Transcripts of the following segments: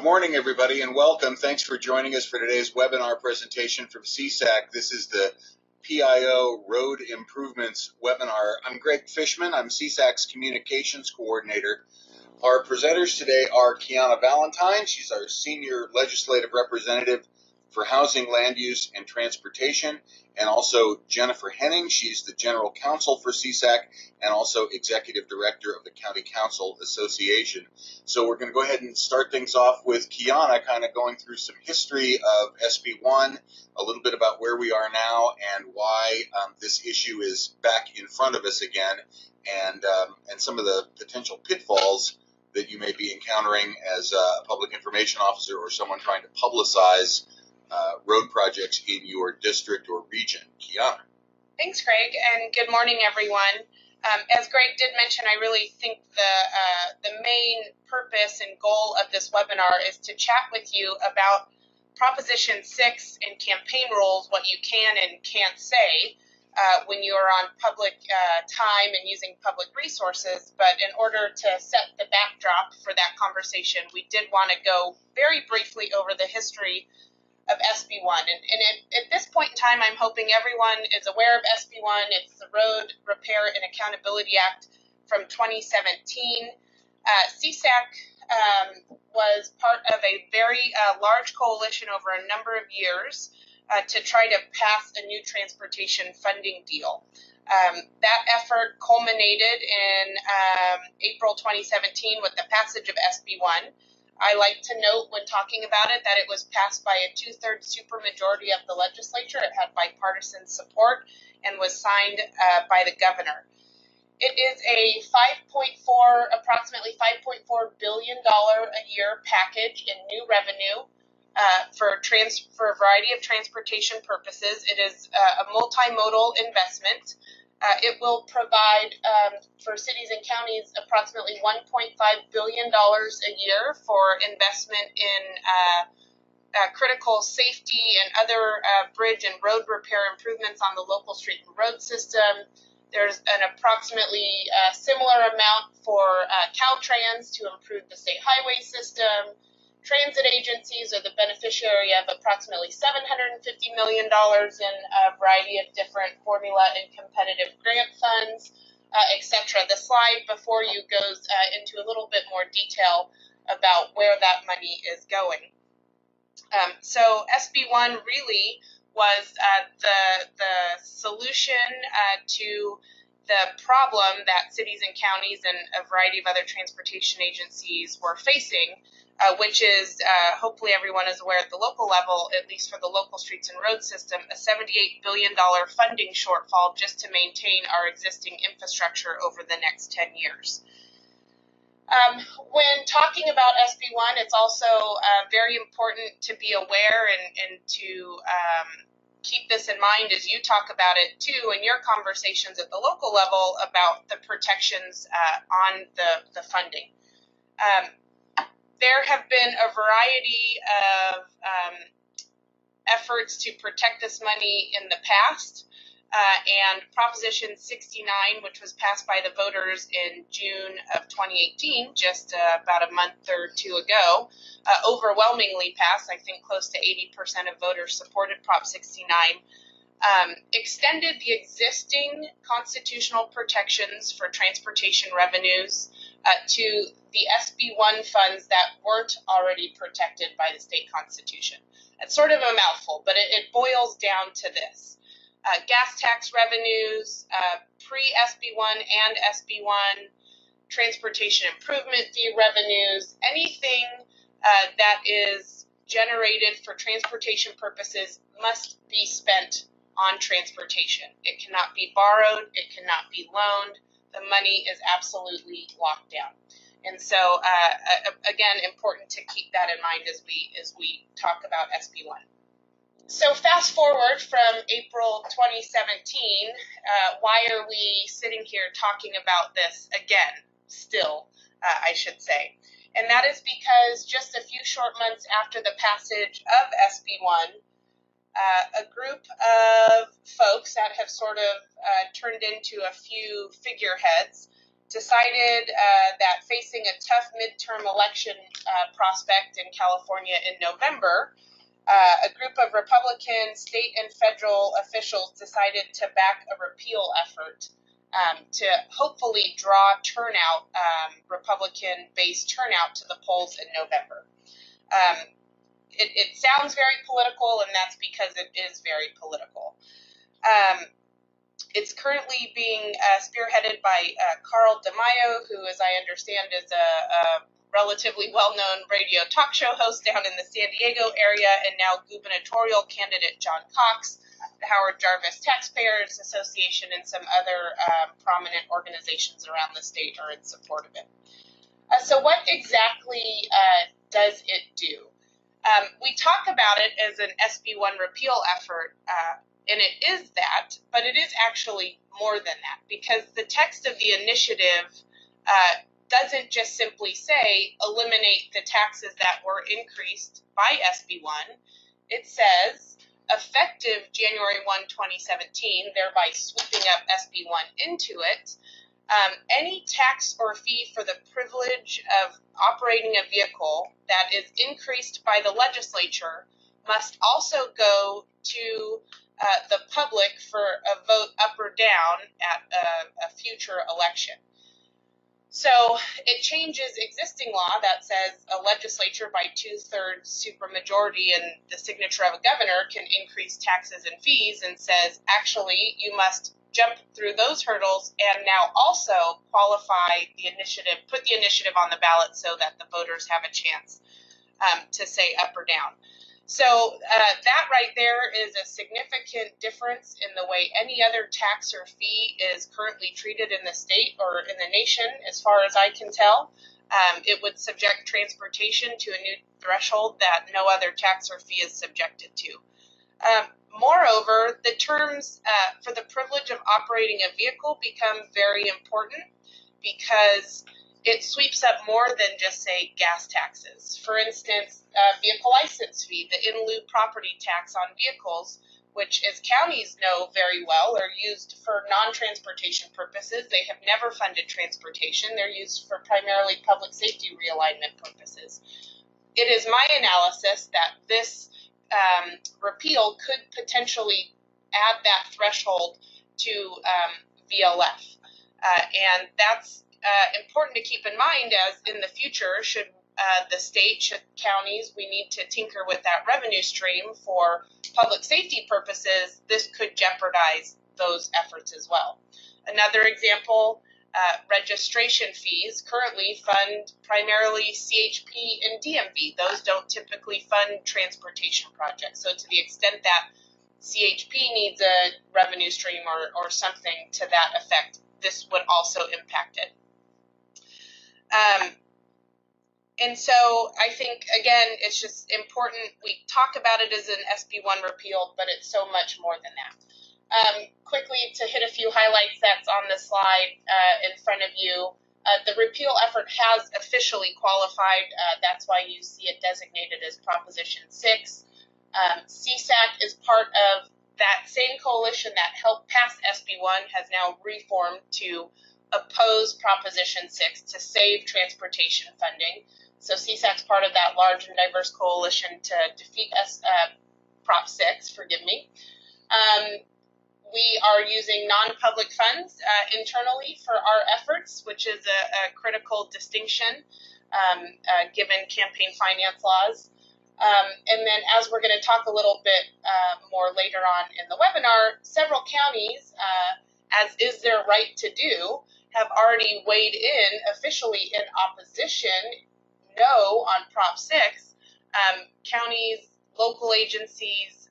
Good morning, everybody, and welcome. Thanks for joining us for today's webinar presentation from CSAC. This is the PIO Road Improvements webinar. I'm Greg Fishman. I'm CSAC's Communications Coordinator. Our presenters today are Kiana Valentine. She's our Senior Legislative Representative for Housing, Land Use, and Transportation, and also Jennifer Henning. She's the General Counsel for CSAC and also Executive Director of the County Council Association. So we're going to go ahead and start things off with Kiana kind of going through some history of SB1, a little bit about where we are now and why this issue is back in front of us again, and some of the potential pitfalls that you may be encountering as a public information officer or someone trying to publicize road projects in your district or region. Kiana. Thanks, Greg, and good morning, everyone. As Greg did mention, I really think the main purpose and goal of this webinar is to chat with you about Proposition 6 and campaign rules, what you can and can't say when you are on public time and using public resources. But in order to set the backdrop for that conversation, we did want to go very briefly over the history of SB1. And at this point in time, I'm hoping everyone is aware of SB1. It's the Road Repair and Accountability Act from 2017. CSAC was part of a very large coalition over a number of years to try to pass a new transportation funding deal. That effort culminated in April 2017 with the passage of SB1. I like to note when talking about it that it was passed by a 2/3 supermajority of the legislature. It had bipartisan support and was signed by the governor. It is a approximately $5.4 billion a year package in new revenue for a variety of transportation purposes. It is a multimodal investment. It will provide for cities and counties approximately $1.5 billion a year for investment in critical safety and other bridge and road repair improvements on the local street and road system. There's an approximately similar amount for Caltrans to improve the state highway system. Transit agencies are the beneficiary of approximately $750 million in a variety of different formula and competitive grant funds, etc. The slide before you goes into a little bit more detail about where that money is going. So SB1 really was the solution to the problem that cities and counties and a variety of other transportation agencies were facing, which is, hopefully everyone is aware at the local level, at least for the local streets and road system, a $78 billion funding shortfall just to maintain our existing infrastructure over the next 10 years. When talking about SB1, it's also very important to be aware and to keep this in mind as you talk about it too in your conversations at the local level about the protections on the funding. There have been a variety of efforts to protect this money in the past, and Proposition 69, which was passed by the voters in June of 2018, just about a month or two ago, overwhelmingly passed. I think close to 80% of voters supported Prop 69, extended the existing constitutional protections for transportation revenues to the SB1 funds that weren't already protected by the state constitution. It's sort of a mouthful, but it boils down to this. Gas tax revenues, pre-SB1 and SB1, transportation improvement fee revenues, anything that is generated for transportation purposes must be spent on transportation. It cannot be borrowed, it cannot be loaned. The money is absolutely locked down. And so, again, important to keep that in mind as we talk about SB1. So fast forward from April 2017, why are we sitting here talking about this again, still, I should say. And that is because just a few short months after the passage of SB1, a group of folks that have sort of turned into a few figureheads decided that facing a tough midterm election prospect in California in November, a group of Republican state and federal officials decided to back a repeal effort to hopefully draw turnout, Republican-based turnout to the polls in November. It sounds very political, and that's because it is very political. It's currently being spearheaded by Carl DeMaio, who, as I understand, is a relatively well-known radio talk show host down in the San Diego area, and now gubernatorial candidate John Cox, the Howard Jarvis Taxpayers Association, and some other prominent organizations around the state are in support of it. So what exactly does it do? We talk about it as an SB1 repeal effort, and it is that, but it is actually more than that, because the text of the initiative doesn't just simply say eliminate the taxes that were increased by SB1. It says effective January 1, 2017, thereby sweeping up SB1 into it, any tax or fee for the privilege of operating a vehicle that is increased by the legislature must also go to the public for a vote up or down at a future election. So it changes existing law that says a legislature by 2/3 supermajority and the signature of a governor can increase taxes and fees, and says actually you must jump through those hurdles and now also qualify the initiative, put the initiative on the ballot so that the voters have a chance to say up or down. So that right there is a significant difference in the way any other tax or fee is currently treated in the state or in the nation, as far as I can tell. It would subject transportation to a new threshold that no other tax or fee is subjected to. Moreover, the terms for the privilege of operating a vehicle become very important because it sweeps up more than just, say, gas taxes. For instance, vehicle license fee, the in lieu property tax on vehicles, which, as counties know very well, are used for non-transportation purposes. They have never funded transportation. They're used for primarily public safety realignment purposes. It is my analysis that this repeal could potentially add that threshold to VLF. And that's important to keep in mind, as in the future, should the state, should counties, we need to tinker with that revenue stream for public safety purposes, this could jeopardize those efforts as well. Another example, registration fees currently fund primarily CHP and DMV. Those don't typically fund transportation projects. So to the extent that CHP needs a revenue stream or something to that effect, this would also impact it. And so I think, again, it's just important. We talk about it as an SB1 repeal, but it's so much more than that. Quickly, to hit a few highlights that's on the slide in front of you, the repeal effort has officially qualified. That's why you see it designated as Proposition 6. CSAC is part of that same coalition that helped pass SB1, has now reformed to oppose Proposition 6 to save transportation funding. So CSAC's part of that large and diverse coalition to defeat Prop 6, forgive me. We are using non-public funds internally for our efforts, which is a critical distinction given campaign finance laws. And then, as we're going to talk a little bit more later on in the webinar, several counties, as is their right to do, have already weighed in officially in opposition, no, on Prop 6. Counties, local agencies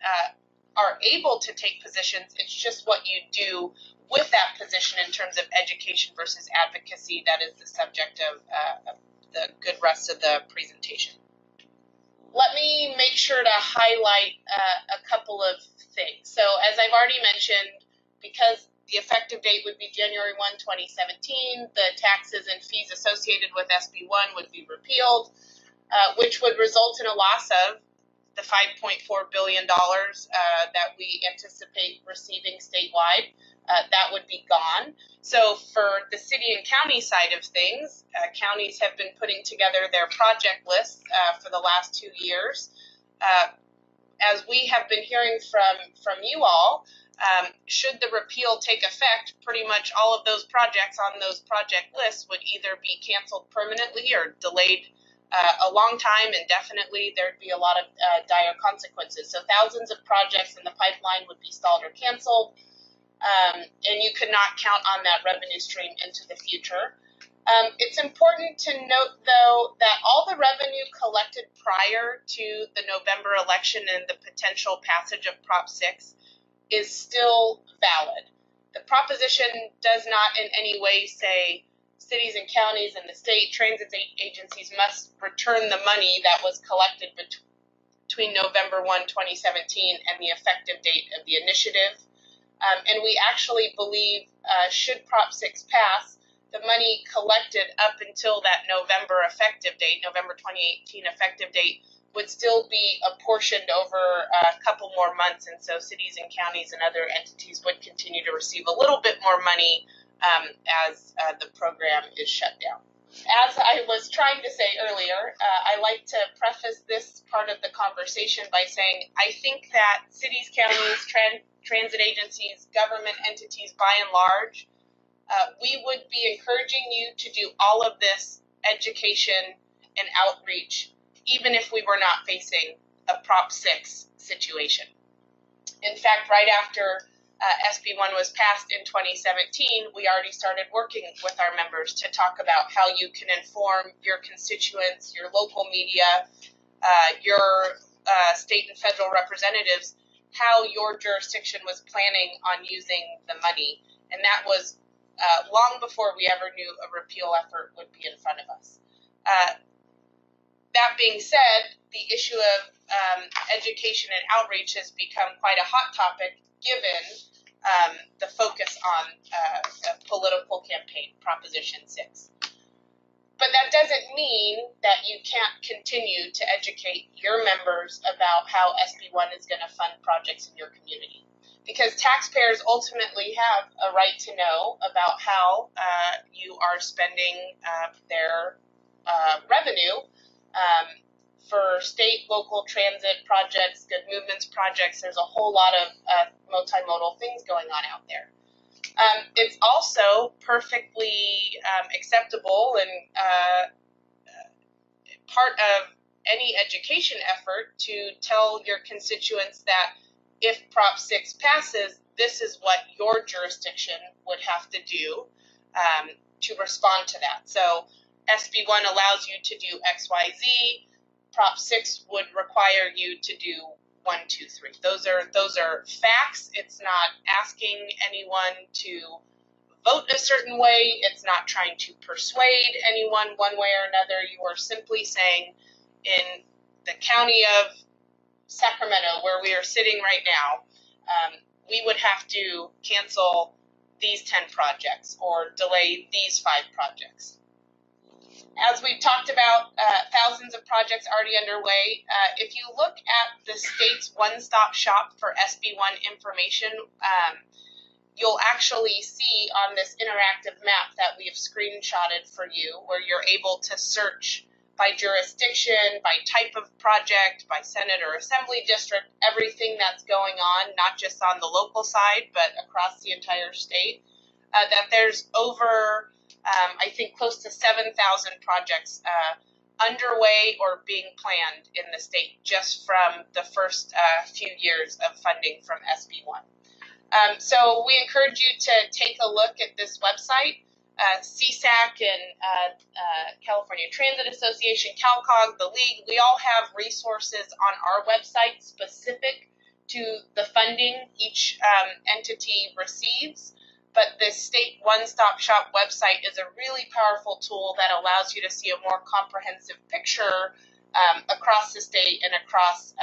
are able to take positions. It's just what you do with that position in terms of education versus advocacy that is the subject of the good rest of the presentation. Let me make sure to highlight a couple of things. So as I've already mentioned, because the effective date would be January 1, 2017, the taxes and fees associated with SB1 would be repealed, which would result in a loss of the $5.4 billion that we anticipate receiving statewide. that would be gone. So for the city and county side of things, counties have been putting together their project lists for the last 2 years. As we have been hearing from you all, should the repeal take effect, pretty much all of those projects on those project lists would either be canceled permanently or delayed a long time indefinitely. There'd be a lot of dire consequences. So thousands of projects in the pipeline would be stalled or canceled, and you could not count on that revenue stream into the future. It's important to note, though, that all the revenue collected prior to the November election and the potential passage of Prop 6 is still valid. The proposition does not in any way say cities and counties and the state transit agencies must return the money that was collected between November 1, 2017 and the effective date of the initiative. And we actually believe, should Prop 6 pass, the money collected up until that November effective date, November 2018 effective date, would still be apportioned over a couple more months, and so cities and counties and other entities would continue to receive a little bit more money as the program is shut down. As I was trying to say earlier, I like to preface this part of the conversation by saying I think that cities, counties, transit agencies, government entities by and large, we would be encouraging you to do all of this education and outreach, even if we were not facing a Prop 6 situation. In fact, right after SB 1 was passed in 2017, we already started working with our members to talk about how you can inform your constituents, your local media, your state and federal representatives, how your jurisdiction was planning on using the money. And that was long before we ever knew a repeal effort would be in front of us. That being said, the issue of education and outreach has become quite a hot topic given the focus on a political campaign, Proposition 6. But that doesn't mean that you can't continue to educate your members about how SB 1 is going to fund projects in your community. Because taxpayers ultimately have a right to know about how you are spending their revenue for state, local transit projects, good movements projects. There's a whole lot of multimodal things going on out there. It's also perfectly acceptable and part of any education effort to tell your constituents that if Prop 6 passes, this is what your jurisdiction would have to do to respond to that. So SB 1 allows you to do X, Y, Z. Prop 6 would require you to do 1, 2, 3. Those are facts. It's not asking anyone to vote a certain way. It's not trying to persuade anyone one way or another. You are simply saying, in the county of Sacramento, where we are sitting right now, we would have to cancel these 10 projects or delay these 5 projects. As we've talked about, thousands of projects already underway. If you look at the state's OneStopShop for SB 1 information, you'll actually see on this interactive map that we have screenshotted for you, where you're able to search by jurisdiction, by type of project, by Senate or Assembly district, everything that's going on, not just on the local side, but across the entire state, that there's over, I think, close to 7,000 projects underway or being planned in the state just from the first few years of funding from SB 1. So we encourage you to take a look at this website. CSAC and California Transit Association, CalCog, the League, we all have resources on our website specific to the funding each entity receives. But the state OneStopShop website is a really powerful tool that allows you to see a more comprehensive picture across the state and across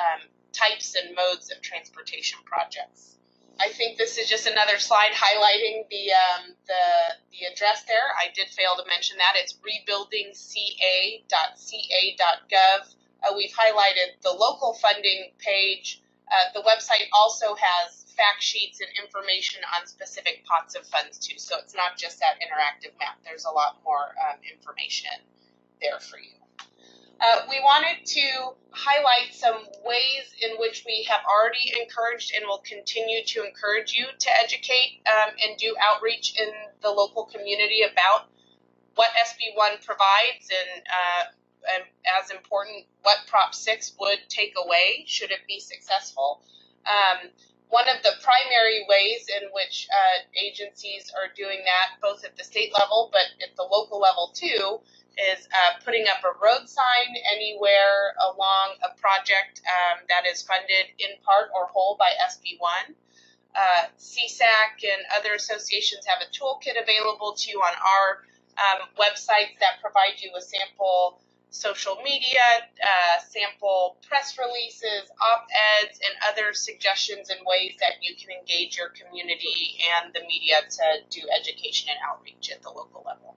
types and modes of transportation projects. I think this is just another slide highlighting the address there. I did fail to mention that. It's rebuildingca.ca.gov. We've highlighted the local funding page. The website also has fact sheets and information on specific pots of funds too. So it's not just that interactive map. There's a lot more information there for you. We wanted to highlight some ways in which we have already encouraged and will continue to encourage you to educate and do outreach in the local community about what SB1 provides and as important, what Prop 6 would take away should it be successful. One of the primary ways in which agencies are doing that, both at the state level but at the local level too, is putting up a road sign anywhere along a project that is funded in part or whole by SB1. CSAC and other associations have a toolkit available to you on our websites that provide you with sample social media, sample press releases, op-eds, and other suggestions and ways that you can engage your community and the media to do education and outreach at the local level.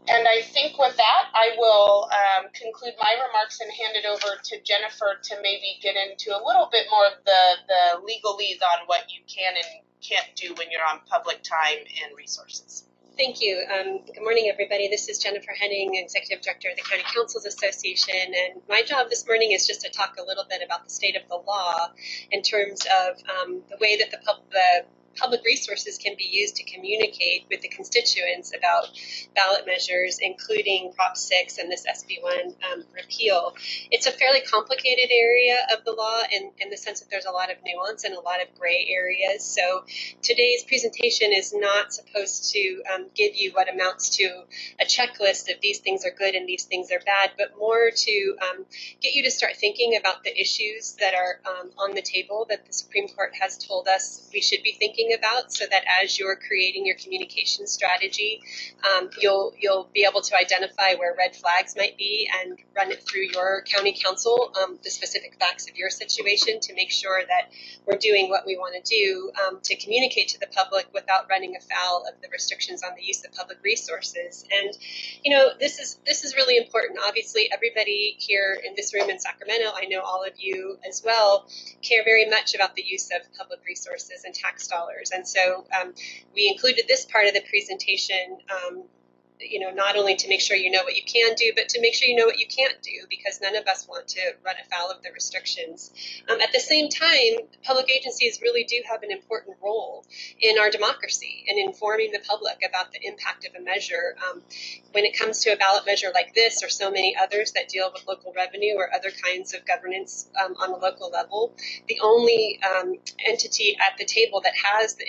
And I think with that, I will conclude my remarks and hand it over to Jennifer to maybe get into a little bit more of the legalese on what you can and can't do when you're on public time and resources. Thank you. Good morning, everybody. This is Jennifer Henning, Executive Director of the County Councils Association, and my job this morning is just to talk a little bit about the state of the law in terms of the way that the public resources can be used to communicate with the constituents about ballot measures, including Prop 6 and this SB1 repeal. It's a fairly complicated area of the law in the sense that there's a lot of nuance and a lot of gray areas. So today's presentation is not supposed to give you what amounts to a checklist of these things are good and these things are bad, but more to get you to start thinking about the issues that are on the table that the Supreme Court has told us we should be thinking about, so that as you're creating your communication strategy, you'll be able to identify where red flags might be and run it through your county council, the specific facts of your situation, to make sure that we're doing what we want to do to communicate to the public without running afoul of the restrictions on the use of public resources. And this is really important. Obviously, everybody here in this room in Sacramento, I know all of you as well, care very much about the use of public resources and tax dollars. And so we included this part of the presentation, not only to make sure you know what you can do, but to make sure you know what you can't do, because none of us want to run afoul of the restrictions. At the same time, public agencies really do have an important role in our democracy in informing the public about the impact of a measure. When it comes to a ballot measure like this or so many others that deal with local revenue or other kinds of governance on a local level, the only entity at the table that has the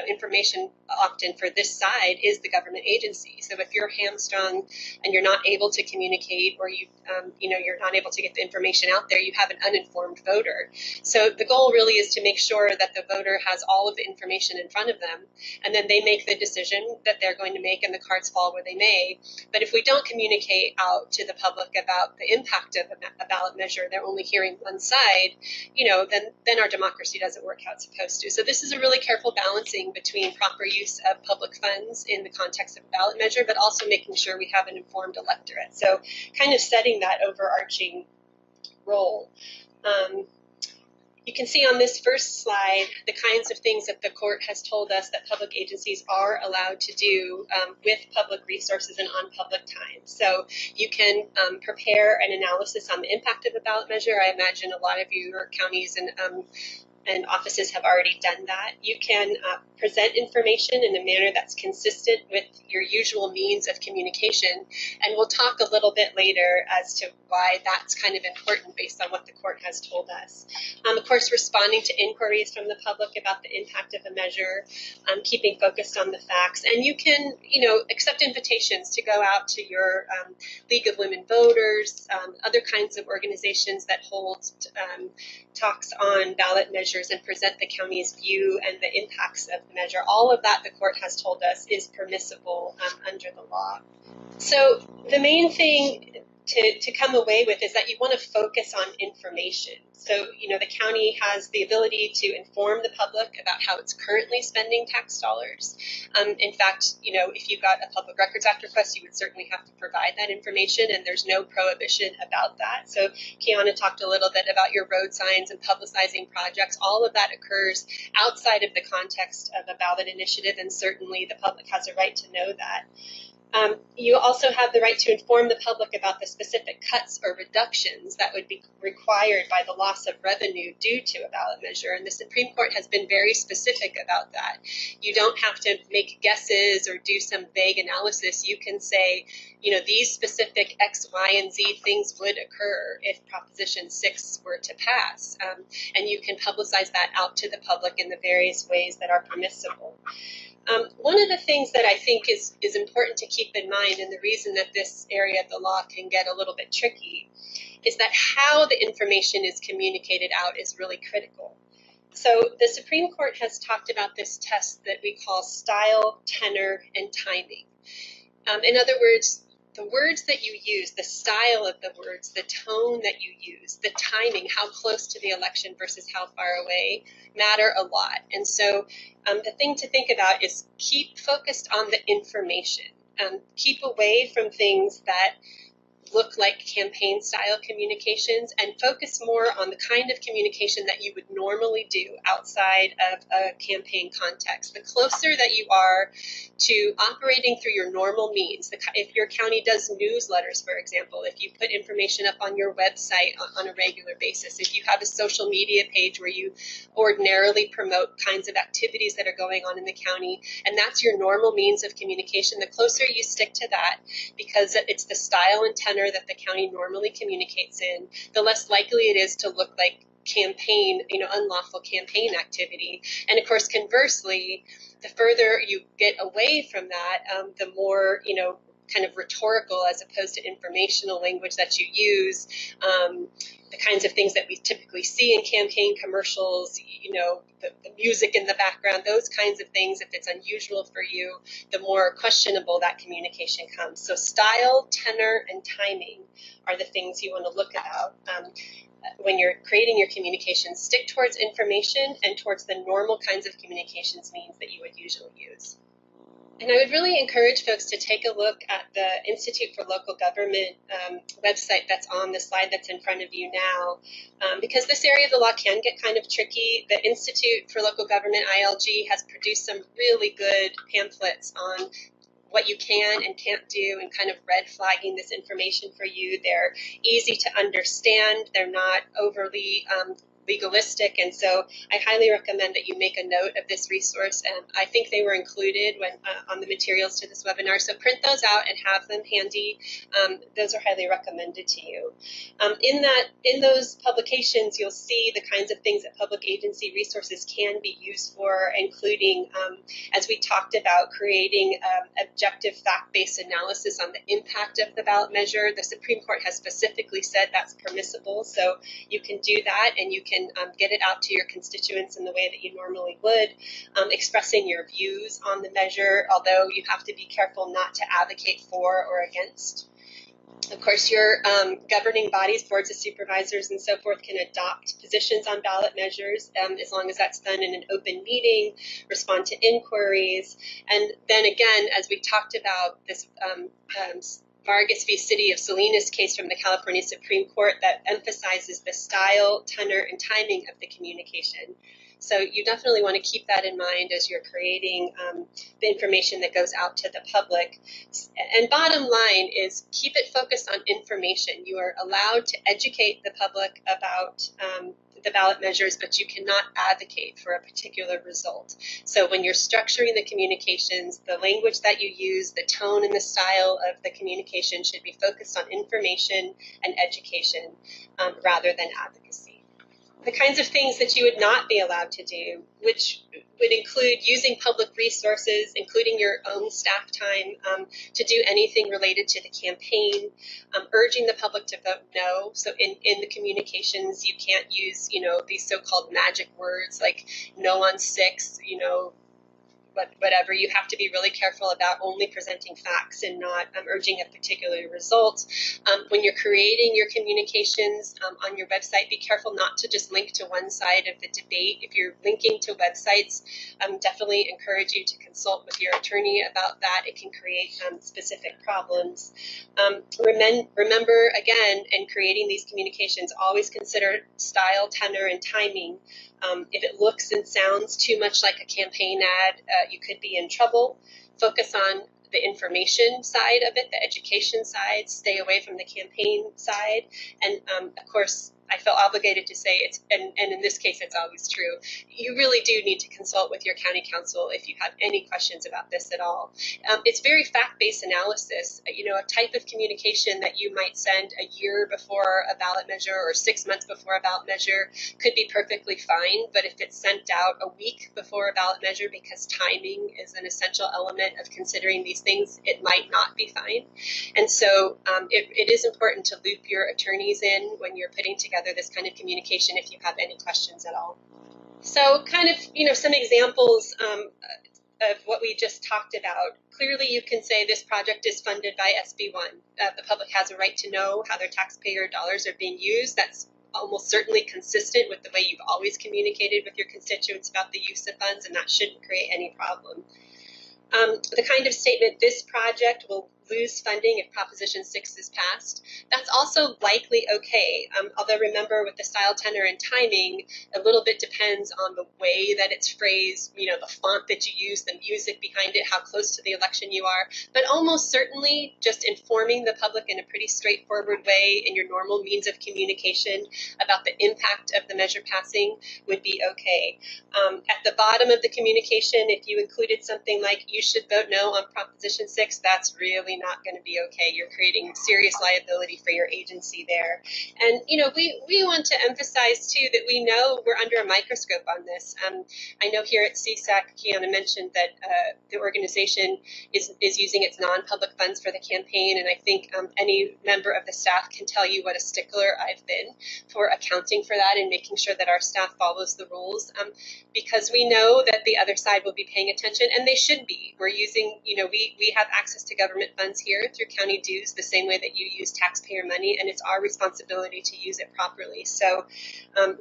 information often for this side is the government agency. So if you're hamstrung and you're not able to communicate, or you're not able to get the information out there, you have an uninformed voter. So the goal really is to make sure that the voter has all of the information in front of them, and then they make the decision that they're going to make, and the cards fall where they may. But if we don't communicate out to the public about the impact of a ballot measure, they're only hearing one side, then our democracy doesn't work how it's supposed to. So this is a really careful balancing between proper use of public funds in the context of a ballot measure, but also making sure we have an informed electorate. So kind of setting that overarching role. You can see on this first slide the kinds of things that the court has told us that public agencies are allowed to do with public resources and on public time. So you can prepare an analysis on the impact of a ballot measure. I imagine a lot of your counties and offices have already done that. You can present information in a manner that's consistent with your usual means of communication, and we'll talk a little bit later as to why that's kind of important based on what the court has told us. Of course, responding to inquiries from the public about the impact of a measure, keeping focused on the facts, and you can, accept invitations to go out to your League of Women Voters, other kinds of organizations that hold talks on ballot measures and present the county's view and the impacts of the measure. All of that, the court has told us, is permissible under the law. So the main thing to come away with is that you want to focus on information. So, the county has the ability to inform the public about how it's currently spending tax dollars. In fact, if you got a Public Records Act request, you would certainly have to provide that information, and there's no prohibition about that. So Kiana talked a little bit about your road signs and publicizing projects. All of that occurs outside of the context of a ballot initiative, and certainly the public has a right to know that. You also have the right to inform the public about the specific cuts or reductions that would be required by the loss of revenue due to a ballot measure, and the Supreme Court has been very specific about that. You don't have to make guesses or do some vague analysis. You can say, these specific X, Y, and Z things would occur if Proposition 6 were to pass, and you can publicize that out to the public in the various ways that are permissible. One of the things that I think is important to keep in mind, and the reason that this area of the law can get a little bit tricky, is that how the information is communicated out is really critical. So the Supreme Court has talked about this test that we call style, tenor, and timing. In other words, the words that you use, the style of the words, the tone that you use, the timing, how close to the election versus how far away, matter a lot. And so the thing to think about is keep focused on the information. Keep away from things that look like campaign style communications and focus more on the kind of communication that you would normally do outside of a campaign context. The closer that you are to operating through your normal means, if your county does newsletters, for example, if you put information up on your website on a regular basis, if you have a social media page where you ordinarily promote kinds of activities that are going on in the county, and that's your normal means of communication, the closer you stick to that, because it's the style and tenor that the county normally communicates in, the less likely it is to look like campaign, unlawful campaign activity. And of course, conversely, the further you get away from that, the more, kind of rhetorical as opposed to informational language that you use, the kinds of things that we typically see in campaign commercials, the music in the background, those kinds of things, if it's unusual for you, the more questionable that communication comes. So style, tenor, and timing are the things you want to look at. When you're creating your communications, stick towards information and towards the normal kinds of communications means that you would usually use. And I would really encourage folks to take a look at the Institute for Local Government website that's on the slide that's in front of you now, because this area of the law can get kind of tricky. The Institute for Local Government, ILG, has produced some really good pamphlets on what you can and can't do and kind of red flagging this information for you. They're easy to understand. They're not overly legalistic, and so I highly recommend that you make a note of this resource, and I think they were included on the materials to this webinar, so print those out and have them handy. Those are highly recommended to you. In those publications, you'll see the kinds of things that public agency resources can be used for, including, as we talked about, creating objective fact-based analysis on the impact of the ballot measure. The Supreme Court has specifically said that's permissible, so you can do that, and you can get it out to your constituents in the way that you normally would, expressing your views on the measure, although you have to be careful not to advocate for or against. Of course, your governing bodies, boards of supervisors, and so forth can adopt positions on ballot measures as long as that's done in an open meeting, respond to inquiries, and then again, as we talked about this Vargas v. City of Salinas case from the California Supreme Court that emphasizes the style, tenor, and timing of the communication. So you definitely want to keep that in mind as you're creating the information that goes out to the public. And bottom line is keep it focused on information. You are allowed to educate the public about the ballot measures, but you cannot advocate for a particular result. So when you're structuring the communications, the language that you use, the tone and the style of the communication should be focused on information and education rather than advocacy. The kinds of things that you would not be allowed to do, which would include using public resources, including your own staff time, to do anything related to the campaign, urging the public to vote no. So in the communications, you can't use, these so-called magic words like no on 6, whatever. You have to be really careful about only presenting facts and not urging a particular result. When you're creating your communications on your website, be careful not to just link to one side of the debate. If you're linking to websites, definitely encourage you to consult with your attorney about that. It can create specific problems. Remember, again, in creating these communications, always consider style, tenor, and timing. If it looks and sounds too much like a campaign ad, you could be in trouble. Focus on the information side of it, the education side. Stay away from the campaign side. And of course, I feel obligated to say it's, and in this case, it's always true. You really do need to consult with your county council if you have any questions about this at all. It's very fact-based analysis. You know, a type of communication that you might send a year before a ballot measure or 6 months before a ballot measure could be perfectly fine. But if it's sent out a week before a ballot measure because timing is an essential element of considering these things, it might not be fine. And so it is important to loop your attorneys in when you're putting together this kind of communication if you have any questions at all. So kind of, you know, some examples of what we just talked about. Clearly you can say this project is funded by SB1. The public has a right to know how their taxpayer dollars are being used. That's almost certainly consistent with the way you've always communicated with your constituents about the use of funds, and that shouldn't create any problem. The kind of statement, this project will lose funding if Proposition 6 is passed, that's also likely okay. Although remember, with the style, tenor, and timing, a little bit depends on the way that it's phrased, you know, the font that you use, the music behind it, how close to the election you are. But almost certainly just informing the public in a pretty straightforward way in your normal means of communication about the impact of the measure passing would be okay. At the bottom of the communication, if you included something like, you should vote no on Proposition 6, that's really not going to be okay. You're creating serious liability for your agency there. And, you know, we want to emphasize, too, that we know we're under a microscope on this. I know here at CSAC, Kiana mentioned that the organization is using its non-public funds for the campaign, and I think any member of the staff can tell you what a stickler I've been for accounting for that and making sure that our staff follows the rules, because we know that the other side will be paying attention, and they should be. We're using, you know, we have access to government funds here through county dues the same way that you use taxpayer money, and it's our responsibility to use it properly. So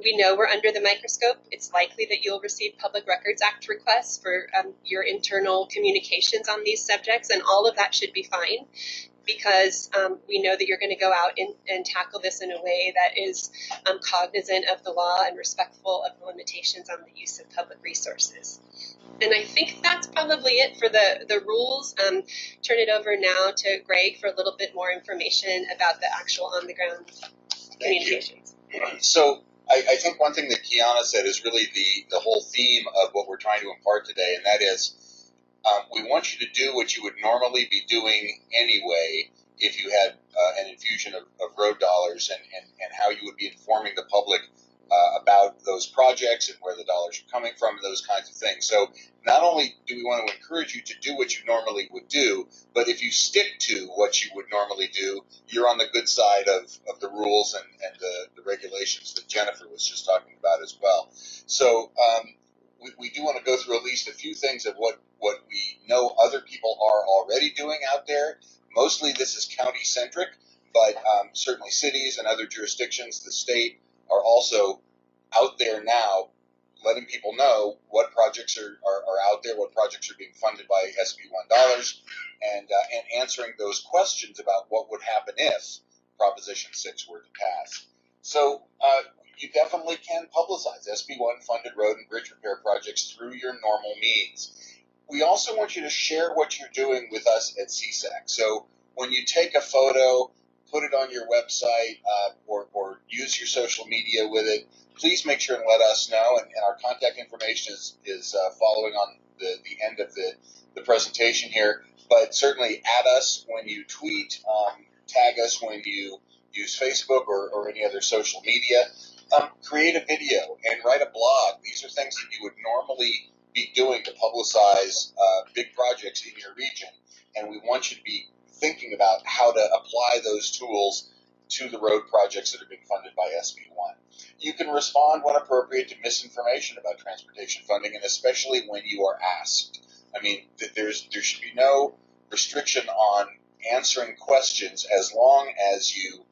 we know we're under the microscope. It's likely that you'll receive Public Records Act requests for your internal communications on these subjects, and all of that should be fine, because we know that you're going to go out and tackle this in a way that is cognizant of the law and respectful of the limitations on the use of public resources. And I think that's probably it for the rules. Turn it over now to Greg for a little bit more information about the actual on-the-ground communications. So I think one thing that Kiana said is really the whole theme of what we're trying to impart today, and that is we want you to do what you would normally be doing anyway if you had an infusion of road dollars, and how you would be informing the public about those projects and where the dollars are coming from and those kinds of things. So not only do we want to encourage you to do what you normally would do, but if you stick to what you would normally do, you're on the good side of the rules and the regulations that Jennifer was just talking about as well. So we do want to go through at least a few things of what we know other people are already doing out there. Mostly this is county-centric, but certainly cities and other jurisdictions, the state, are also out there now letting people know what projects are out there, what projects are being funded by SB1 dollars, and answering those questions about what would happen if Proposition 6 were to pass. So you definitely can publicize SB1 funded road and bridge repair projects through your normal means. We also want you to share what you're doing with us at CSAC. So when you take a photo, put it on your website, or use your social media with it, please make sure and let us know. And our contact information is following on the end of the presentation here. But certainly add us when you tweet, tag us when you use Facebook or any other social media. Create a video and write a blog. These are things that you would normally be doing to publicize big projects in your region. And we want you to be thinking about how to apply those tools to the road projects that are being funded by SB1. You can respond when appropriate to misinformation about transportation funding, and especially when you are asked. I mean, there should be no restriction on answering questions as long as you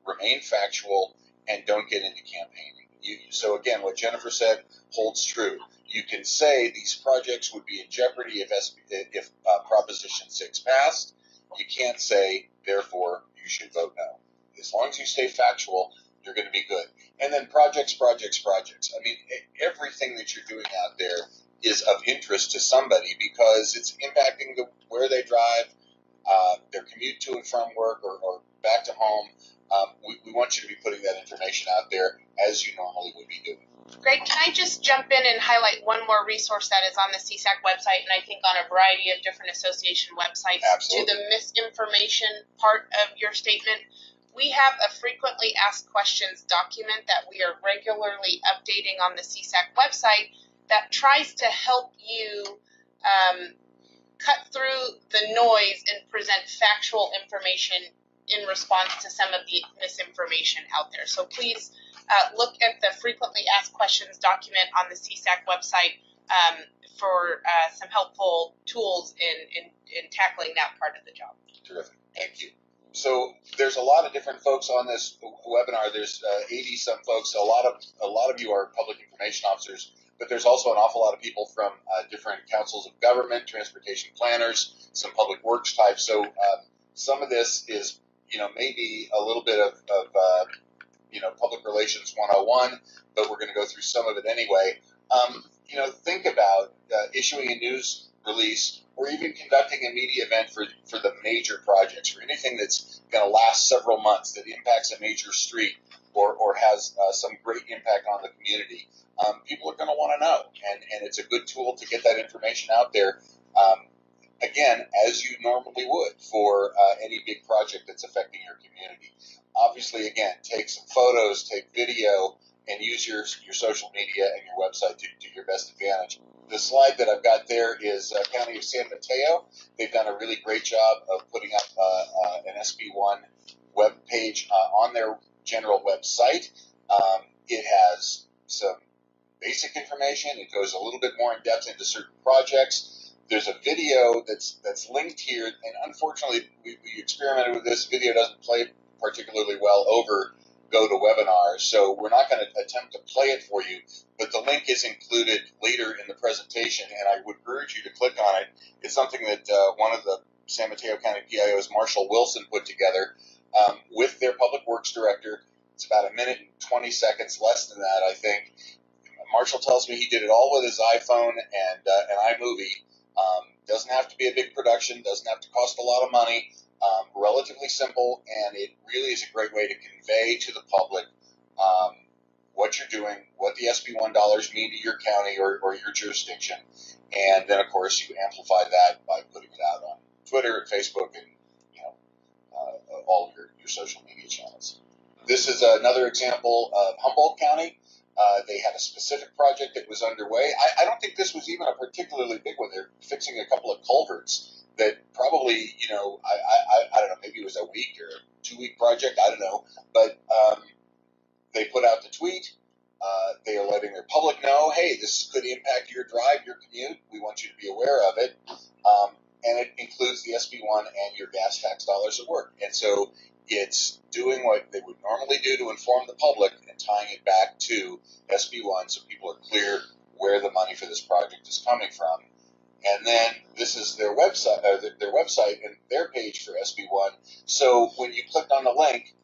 remain factual and don't get into campaigning. So again, what Jennifer said holds true. You can say these projects would be in jeopardy if Proposition 6 passed. You can't say, therefore, you should vote no. As long as you stay factual, you're going to be good. And then projects. I mean, everything that you're doing out there is of interest to somebody because it's impacting where they drive, their commute to and from work or back to home. We want you to be putting that information out there as you normally would be doing. Greg, can I just jump in and highlight one more resource that is on the CSAC website and I think on a variety of different association websites? Absolutely. To the misinformation part of your statement? We have a frequently asked questions document that we are regularly updating on the CSAC website that tries to help you cut through the noise and present factual information in response to some of the misinformation out there. So please look at the frequently asked questions document on the CSAC website for some helpful tools in tackling that part of the job. Terrific. Thank you. So there's a lot of different folks on this webinar. There's 80 some folks. A lot of you are public information officers, but there's also an awful lot of people from different councils of government, transportation planners, some public works types. So some of this is, maybe a little bit of public relations 101, but we're going to go through some of it anyway. Think about issuing a news release or even conducting a media event for the major projects, for anything that's going to last several months, that impacts a major street or has some great impact on the community. People are going to want to know, and it's a good tool to get that information out there, again, as you normally would for any big project that's affecting your community. Obviously, again, take some photos, take video, and use your social media and your website to your best advantage. The slide that I've got there is County of San Mateo. They've done a really great job of putting up an SB1 web page on their general website. It has some basic information. It goes a little bit more in depth into certain projects. There's a video that's linked here, and unfortunately, we experimented with this. Video doesn't play particularly well over GoToWebinar, so we're not going to attempt to play it for you, but the link is included later in the presentation, and I would urge you to click on it. It's something that one of the San Mateo County PIOs, Marshall Wilson, put together with their public works director. It's about a minute and 20 seconds, less than that, I think. Marshall tells me he did it all with his iPhone and an iMovie. Doesn't have to be a big production, doesn't have to cost a lot of money. Relatively simple, and it really is a great way to convey to the public what you're doing, what the SB1 dollars mean to your county or your jurisdiction, and then of course you amplify that by putting it out on Twitter and Facebook and all of your social media channels. This is another example of Humboldt County. They had a specific project that was underway. I don't think this was even a particularly big one. They're fixing a couple of culverts that probably, I don't know, maybe it was a week or a 2-week project, I don't know. But they put out the tweet. They are letting their public know, hey, this could impact your drive, your commute. We want you to be aware of it. And it includes the SB1 and your gas tax dollars at work. And so it's doing what they would normally do to inform the public and tying it back to SB1 so people are clear where the money for this project is coming from. And then this is their website and their page for SB1. So when you click on the link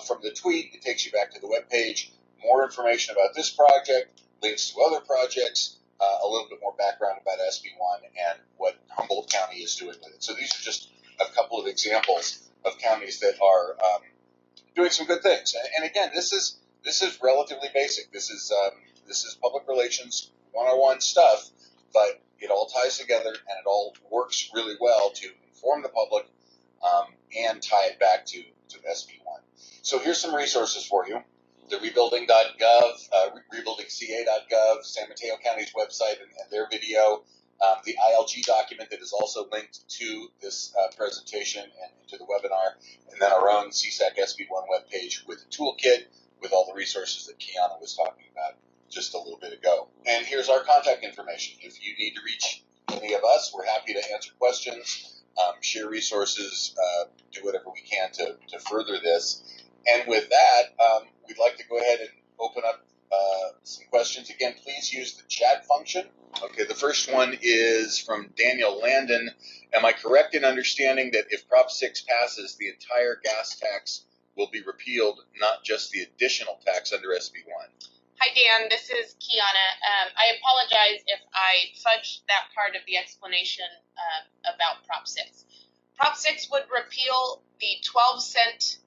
from the tweet, it takes you back to the web page. More information about this project, links to other projects, a little bit more background about SB1 and what Humboldt County is doing with it. So these are just a couple of examples of counties that are doing some good things. And again, this is relatively basic. This is public relations 101 stuff, but it all ties together and it all works really well to inform the public and tie it back to SB1. So here's some resources for you. The rebuilding.gov, rebuildingca.gov, San Mateo County's website and their video, the ILG document that is also linked to this presentation and to the webinar, and then our own CSAC SB1 webpage with a toolkit with all the resources that Kiana was talking about just a little bit ago. And here's our contact information. If you need to reach any of us. We're happy to answer questions, share resources, do whatever we can to further this. And with that, we'd like to go ahead and open up some questions. Again, please use the chat function. Okay, the first one is from Daniel Landon. Am I correct in understanding that if Prop 6 passes, the entire gas tax will be repealed, not just the additional tax under SB 1? Hi, Dan. This is Kiana. I apologize if I fudged that part of the explanation about Prop 6. Prop 6 would repeal the 12-cent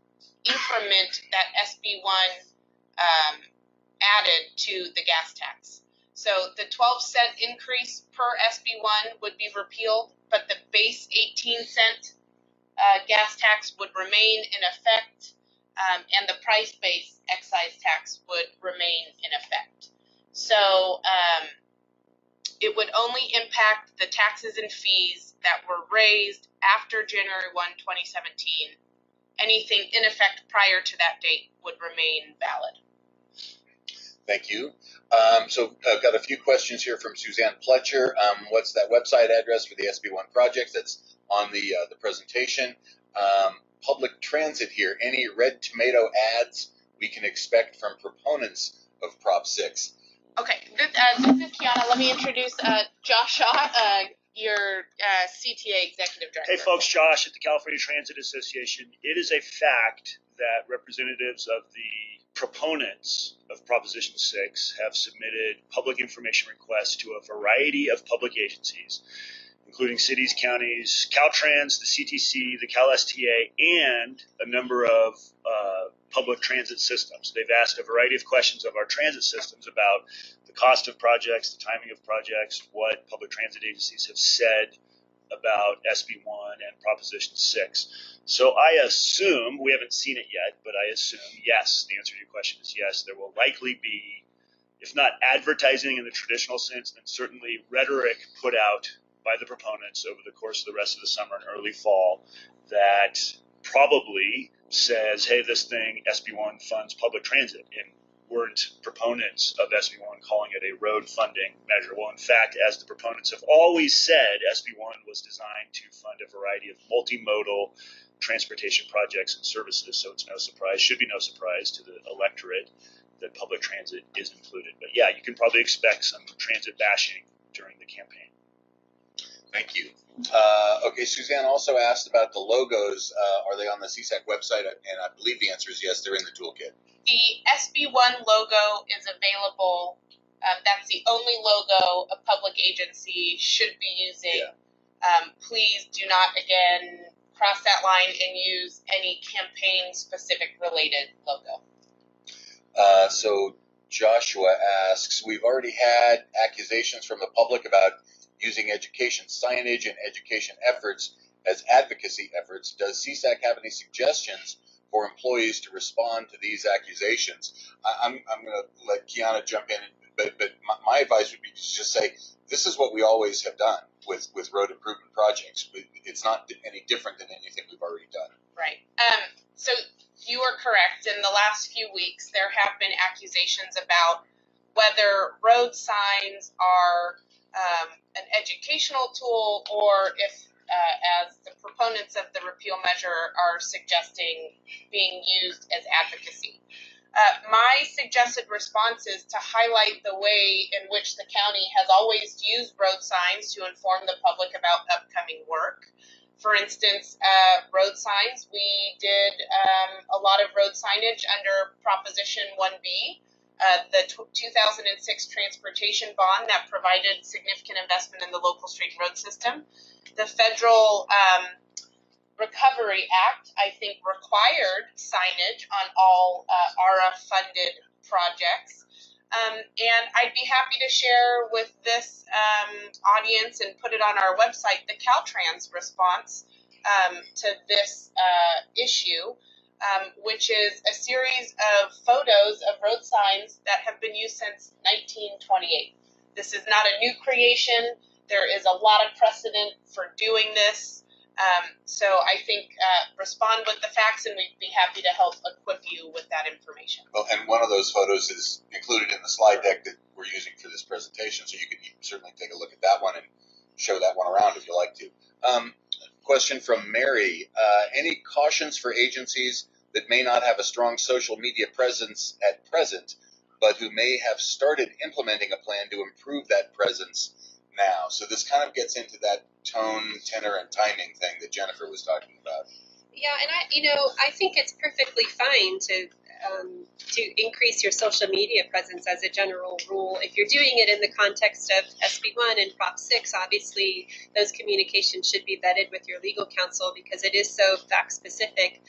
increment that SB 1 added to the gas tax. So the 12-cent increase per SB 1 would be repealed, but the base 18-cent gas tax would remain in effect, and the price-based excise tax would remain in effect. So it would only impact the taxes and fees that were raised after January 1, 2017. Anything in effect prior to that date would remain valid. Thank you. So I've got a few questions here from Suzanne Pletcher. What's that website address for the SB1 projects? That's on the presentation. Public transit here. Any red tomato ads we can expect from proponents of Prop 6? Okay, this is Kiana. Let me introduce Josh Shaw, your CTA Executive Director. Hey folks, Josh at the California Transit Association. It is a fact that representatives of the proponents of Proposition 6 have submitted public information requests to a variety of public agencies, including cities, counties, Caltrans, the CTC, the CalSTA, and a number of public transit systems. They've asked a variety of questions of our transit systems about the cost of projects, the timing of projects, what public transit agencies have said about SB 1 and Proposition 6. So I assume, we haven't seen it yet, but I assume, yes, the answer to your question is yes, there will likely be, if not advertising in the traditional sense, then certainly rhetoric put out by the proponents over the course of the rest of the summer and early fall that probably says, hey, this thing, SB1 funds public transit, and weren't proponents of SB1 calling it a road funding measure. Well, in fact, as the proponents have always said, SB1 was designed to fund a variety of multimodal transportation projects and services, so it's no surprise, should be no surprise to the electorate that public transit is included. But yeah, you can probably expect some transit bashing during the campaign. Thank you. Okay, Suzanne also asked about the logos. Are they on the CSAC website? And I believe the answer is yes, they're in the toolkit. The SB1 logo is available. That's the only logo a public agency should be using. Yeah. Please do not, again, cross that line and use any campaign-specific related logo. So Joshua asks, we've already had accusations from the public about using education signage and education efforts as advocacy efforts. Does CSAC have any suggestions for employees to respond to these accusations? I'm going to let Kiana jump in, but my advice would be to just say, this is what we always have done with road improvement projects. It's not any different than anything we've already done. Right. So you are correct. In the last few weeks, there have been accusations about whether road signs are an educational tool, or if, as the proponents of the repeal measure are suggesting, being used as advocacy. My suggested response is to highlight the way in which the county has always used road signs to inform the public about upcoming work. For instance, road signs, we did a lot of road signage under Proposition 1B. The 2006 transportation bond that provided significant investment in the local street road system. The federal Recovery Act, I think, required signage on all ARA-funded projects. And I'd be happy to share with this audience and put it on our website the Caltrans response to this issue. Which is a series of photos of road signs that have been used since 1928. This is not a new creation. There is a lot of precedent for doing this. So I think respond with the facts, and we'd be happy to help equip you with that information. Well, and one of those photos is included in the slide deck that we're using for this presentation, so you can certainly take a look at that one and show that one around if you like to. Question from Mary. Any cautions for agencies that may not have a strong social media presence at present, but who may have started implementing a plan to improve that presence now? So this kind of gets into that tone, tenor, and timing thing that Jennifer was talking about. Yeah, and I think it's perfectly fine to increase your social media presence as a general rule. If you're doing it in the context of SB1 and Prop 6, obviously those communications should be vetted with your legal counsel because it is so fact specific.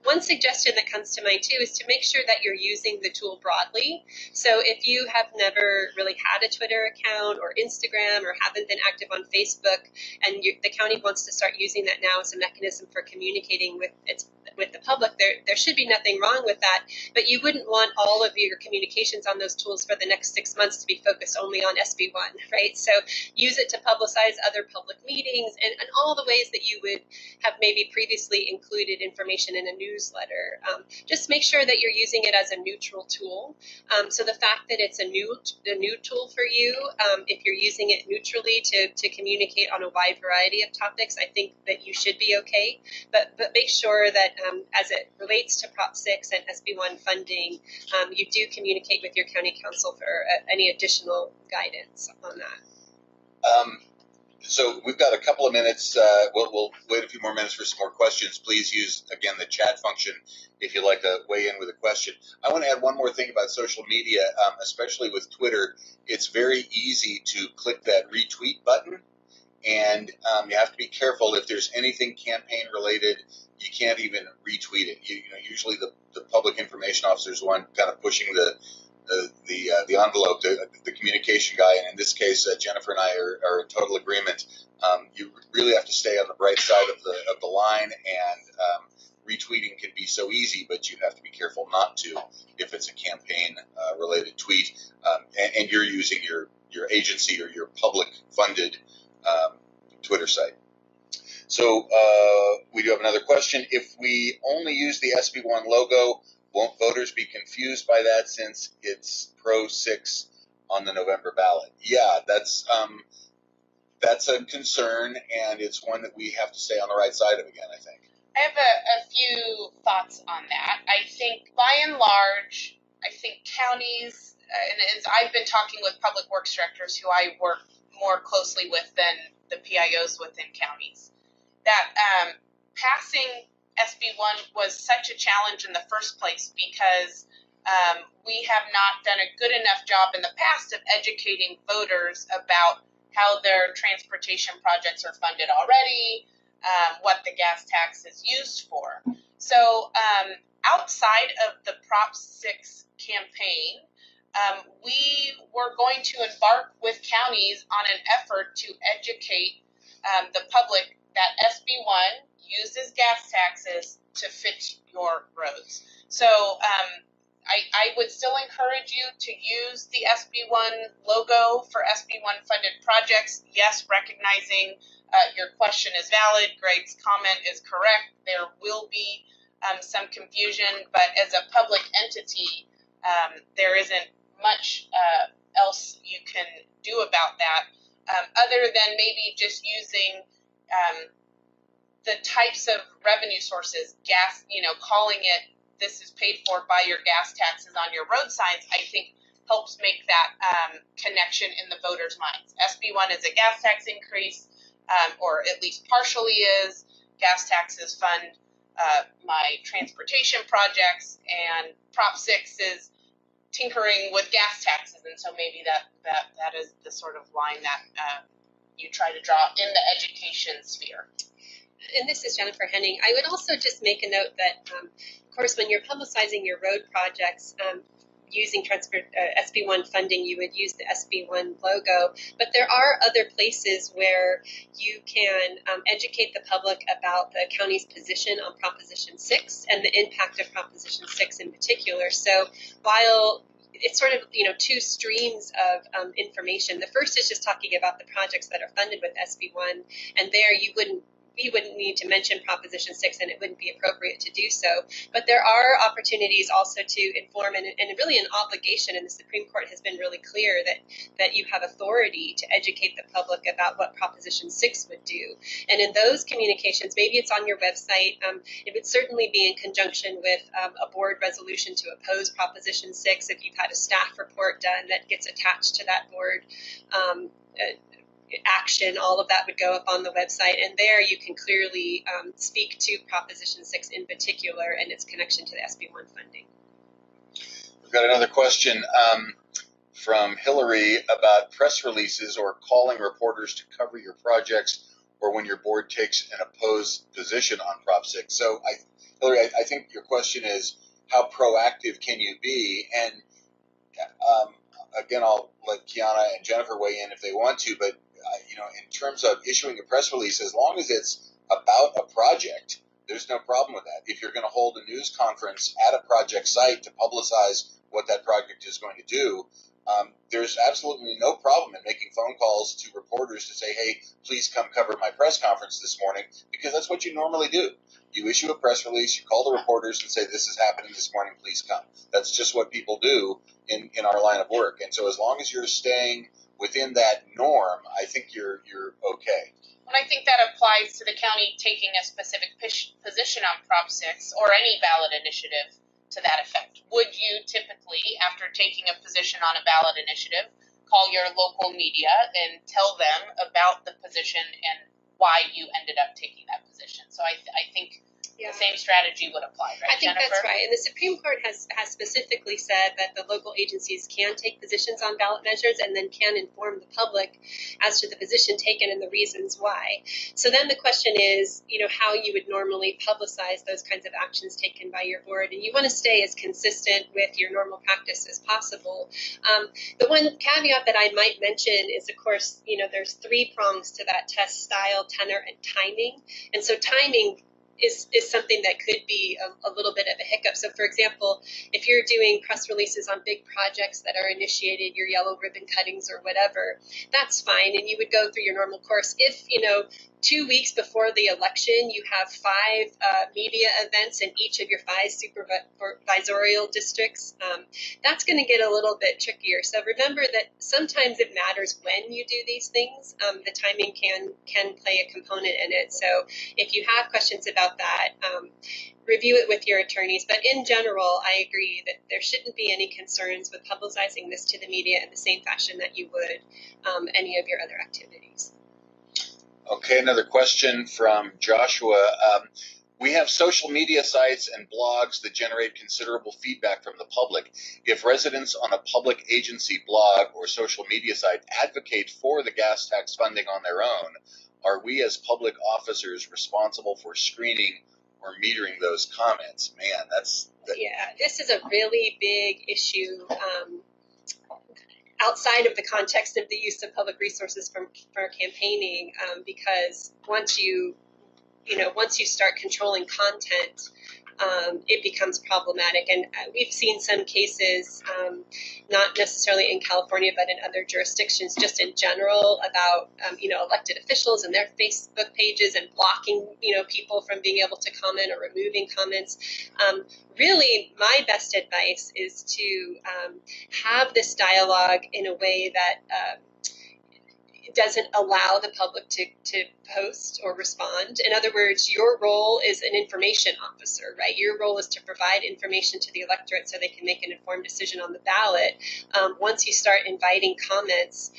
One suggestion that comes to mind too is to make sure that you're using the tool broadly. So if you have never really had a Twitter account or Instagram or haven't been active on Facebook, and the county wants to start using that now as a mechanism for communicating with the public, there should be nothing wrong with that. But you wouldn't want all of your communications on those tools for the next 6 months to be focused only on SB1, right? So use it to publicize other public meetings and all the ways that you would have maybe previously included information in a newsletter. Just make sure that you're using it as a neutral tool. So the fact that it's a new tool for you, if you're using it neutrally to communicate on a wide variety of topics, I think that you should be okay. But make sure that as it relates to Prop 6 and SB1 funding, you do communicate with your county council for any additional guidance on that. So we've got a couple of minutes. We'll wait a few more minutes for some more questions. Please use, again, the chat function if you'd like to weigh in with a question. I want to add one more thing about social media, especially with Twitter. It's very easy to click that retweet button, and you have to be careful. If there's anything campaign related, you can't even retweet it. Usually the public information officer is the one kind of pushing the envelope, the communication guy, and in this case, Jennifer and I are in total agreement. You really have to stay on the bright side of the line, and retweeting can be so easy, but you have to be careful not to if it's a campaign related tweet, and you're using your agency or your public funded Twitter site. So we do have another question. If we only use the SB1 logo, won't voters be confused by that since it's Pro 6 on the November ballot? Yeah, that's a concern, and it's one that we have to stay on the right side of again, I think. I have a few thoughts on that. I think, by and large, counties, and as I've been talking with public works directors who I work more closely with than the PIOs within counties, that passing SB1 was such a challenge in the first place because we have not done a good enough job in the past of educating voters about how their transportation projects are funded already, what the gas tax is used for. So outside of the Prop 6 campaign, we were going to embark with counties on an effort to educate the public that SB1 uses gas taxes to fit your roads. So I would still encourage you to use the SB1 logo for SB1 funded projects. Yes, recognizing your question is valid. Greg's comment is correct. There will be some confusion, but as a public entity, there isn't much else you can do about that other than maybe just using the types of revenue sources, gas, calling it this is paid for by your gas taxes on your road signs, I think helps make that connection in the voters' minds. SB1 is a gas tax increase, or at least partially is. Gas taxes fund my transportation projects, and Prop 6 is tinkering with gas taxes, and so maybe that is the sort of line that you try to draw in the education sphere. And this is Jennifer Henning. I would also just make a note that, of course, when you're publicizing your road projects, using SB1 funding, you would use the SB1 logo. But there are other places where you can educate the public about the county's position on Proposition 6 and the impact of Proposition 6 in particular. So while it's sort of, two streams of information. The first is just talking about the projects that are funded with SB1, and there you wouldn't we wouldn't need to mention Proposition 6, and it wouldn't be appropriate to do so. But there are opportunities also to inform, and really an obligation, and the Supreme Court has been really clear that you have authority to educate the public about what Proposition 6 would do. And in those communications, maybe it's on your website, it would certainly be in conjunction with a board resolution to oppose Proposition 6. If you've had a staff report done that gets attached to that board action, all of that would go up on the website, and there you can clearly speak to Proposition 6 in particular and its connection to the SB1 funding. We've got another question from Hillary about press releases or calling reporters to cover your projects or when your board takes an opposed position on Prop 6. So, Hillary, I think your question is, how proactive can you be? And again, I'll let Kiana and Jennifer weigh in if they want to, but in terms of issuing a press release, as long as it's about a project, there's no problem with that. If you're going to hold a news conference at a project site to publicize what that project is going to do, there's absolutely no problem in making phone calls to reporters to say, hey, please come cover my press conference this morning, because that's what you normally do. You issue a press release, you call the reporters and say, this is happening this morning, please come. That's just what people do in our line of work. And so as long as you're staying within that norm, I think you're okay. And I think that applies to the county taking a specific position on Prop 6 or any ballot initiative to that effect. Would you typically, after taking a position on a ballot initiative, call your local media and tell them about the position and why you ended up taking that position? So I think the same strategy would apply, right, I think Jennifer? that's right. And the Supreme Court has specifically said that the local agencies can take positions on ballot measures and then can inform the public as to the position taken and the reasons why. So then the question is, how you would normally publicize those kinds of actions taken by your board. And you want to stay as consistent with your normal practice as possible. The one caveat that I might mention is, of course, there's 3 prongs to that test: style, tenor, and timing. And so timing is something that could be a little bit of a hiccup. So, for example, if you're doing press releases on big projects that are initiated, your yellow ribbon cuttings or whatever, that's fine, and you would go through your normal course. If, 2 weeks before the election, you have 5 media events in each of your 5 supervisorial districts, that's going to get a little bit trickier. So remember that sometimes it matters when you do these things. The timing can play a component in it. So if you have questions about that, review it with your attorneys. But in general, I agree that there shouldn't be any concerns with publicizing this to the media in the same fashion that you would any of your other activities. Okay, another question from Joshua. We have social media sites and blogs that generate considerable feedback from the public. If residents on a public agency blog or social media site advocate for the gas tax funding on their own, are we as public officers responsible for screening or metering those comments? Man, Yeah, this is a really big issue. Outside of the context of the use of public resources for campaigning, because once you start controlling content, it becomes problematic. And we've seen some cases, not necessarily in California, but in other jurisdictions, just in general, about elected officials and their Facebook pages and blocking people from being able to comment or removing comments. Really, my best advice is to have this dialogue in a way that doesn't allow the public to post or respond. In other words, your role is an information officer, right? Your role is to provide information to the electorate so they can make an informed decision on the ballot. Once you start inviting comments,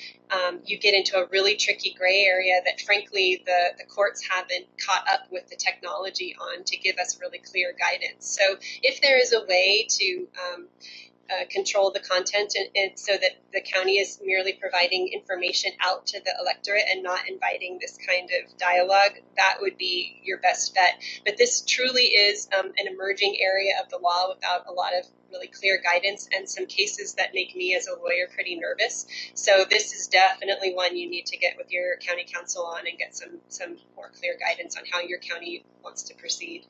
you get into a really tricky gray area that, frankly, the courts haven't caught up with the technology on to give us really clear guidance. So if there is a way to control the content and so that the county is merely providing information out to the electorate and not inviting this kind of dialogue, that would be your best bet. But this truly is an emerging area of the law without a lot of really clear guidance and some cases that make me as a lawyer pretty nervous. So this is definitely one you need to get with your county council on and get some more clear guidance on how your county wants to proceed.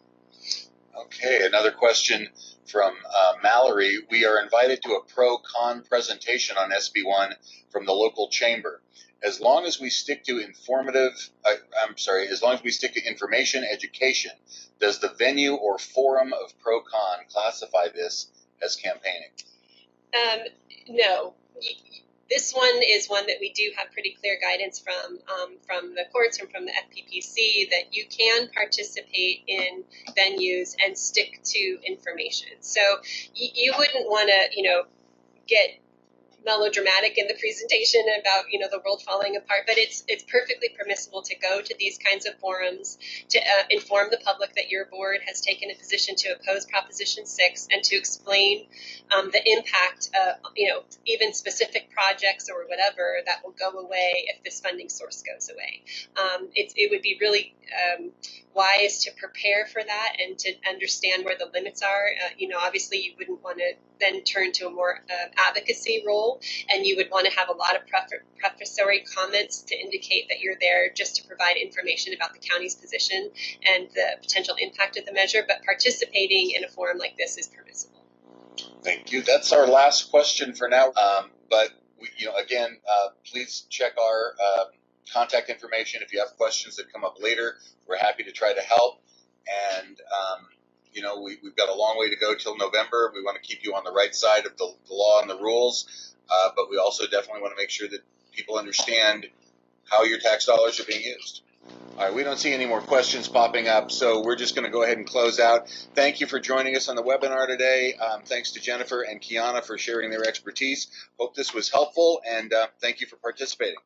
Okay, another question from Mallory. We are invited to a ProCon presentation on SB1 from the local chamber. As long as we stick to information education, does the venue or forum of ProCon classify this as campaigning? No. This one is one that we do have pretty clear guidance from the courts and from the FPPC that you can participate in venues and stick to information. So you wouldn't want to, get melodramatic in the presentation about the world falling apart, but it's perfectly permissible to go to these kinds of forums to inform the public that your board has taken a position to oppose Proposition 6 and to explain the impact of even specific projects or whatever that will go away if this funding source goes away. It would be really wise to prepare for that and to understand where the limits are. Obviously you wouldn't want to then turn to a more advocacy role, and you would want to have a lot of prefatory comments to indicate that you're there just to provide information about the county's position and the potential impact of the measure, but participating in a forum like this is permissible. Thank you. That's our last question for now. But please check our contact information if you have questions that come up later. We're happy to try to help. And we've got a long way to go till November. We want to keep you on the right side of the law and the rules, but we also definitely want to make sure that people understand how your tax dollars are being used. All right, we don't see any more questions popping up, so we're just going to go ahead and close out. Thank you for joining us on the webinar today. Thanks to Jennifer and Kiana for sharing their expertise. Hope this was helpful, and thank you for participating.